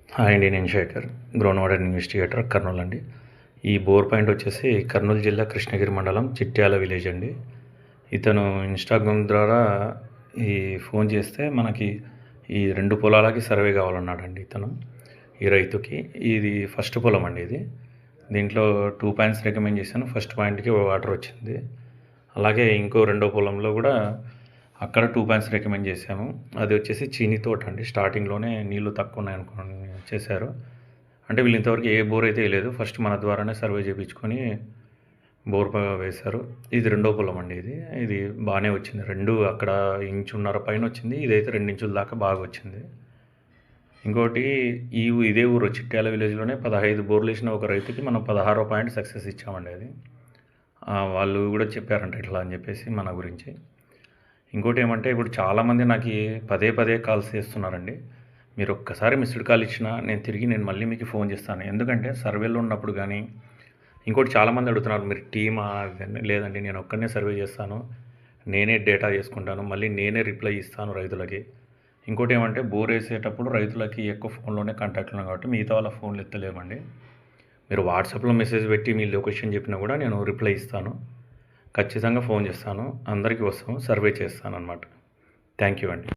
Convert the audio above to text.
Hi అండి. నేను Shekhar. Ground water investigator Kurnool అండి. ఈ బోర్ పాయింట్ వచ్చేసి కర్నూలు జిల్లా కృష్ణగిరి మండలం చిట్యాల విలేజ్ అండి. ఇతను ఇన్‌స్టాగ్రామ్ ద్వారా ఈ ఫోన్ చేస్తే మనకి ఈ 2 పొలాలకి సర్వే కావాలన్నాడండి ఇతను. ఈ రైతుకి. ఇది ఫస్ట్ పొలం అండి ఇది. దీంట్లో 2 పాయింట్స్ రికమెండ్ చేశాను. ఫస్ట్ పాయింట్‌కి వాటర్ వచ్చింది. అలాగే ఇంకో రెండో పొలంలో కూడా అక్కడ 2 పాయింట్స్ రికమెండ్ చేశాము. అది వచ్చేసి చీనీ తోట అండి. స్టార్టింగ్‌లోనే నీళ్లు తక్కువ ఉన్నాయనుకోని చేశారు. అంటే వీళ్ళు ఇంతవరకు ఏ బోర్ అయితే వేయలేదు. ఫస్ట్ మన ద్వారానే సర్వే చేపించుకొని బోర్ వేశారు. ఇది రెండో పొలం అండి ఇది. ఇది బాగానే వచ్చింది. 2 అక్కడ ఇంచున్నర పైన వచ్చింది. ఇదైతే 2 ఇంచుల దాకా బాగా వచ్చింది. ఇంకోటి ఇదే ఊరు చిట్యాల విలేజ్‌లోనే 15 బోర్లు వేసిన ఒక రైతుకి మనం 16వ పాయింట్ సక్సెస్ ఇచ్చామండి అది. వాళ్ళు కూడా చెప్పారంట ఇట్లా అని చెప్పేసి మన గురించి. ఇంకోటి ఏమంటే ఇప్పుడు చాలామంది నాకు పదే పదే కాల్స్ చేస్తున్నారండి. మీరు ఒక్కసారి మిస్డ్ కాల్ ఇచ్చినా నేను మళ్ళీ మీకు ఫోన్ చేస్తాను. ఎందుకంటే సర్వేలో ఉన్నప్పుడు కానీ ఇంకోటి చాలామంది అడుగుతున్నారు, మీరు టీమా అని. లేదండి, నేను ఒక్కనే సర్వే చేస్తాను, నేనే డేటా చేసుకుంటాను, మళ్ళీ నేనే రిప్లై ఇస్తాను రైతులకి. ఇంకోటి ఏమంటే బోర్ వేసేటప్పుడు రైతులకి ఎక్కువ ఫోన్లోనే కాంటాక్ట్ ఉన్నాం కాబట్టి మిగతా వాళ్ళ ఫోన్లు ఎత్తలేమండి. మీరు వాట్సాప్లో మెసేజ్ పెట్టి మీ లొకేషన్ చెప్పినా కూడా నేను రిప్లై ఇస్తాను. ఖచ్చితంగా ఫోన్ చేస్తాను. అందరికీ వస్తాము, సర్వే చేస్తాను అన్నమాట. థ్యాంక్ యూ అండి.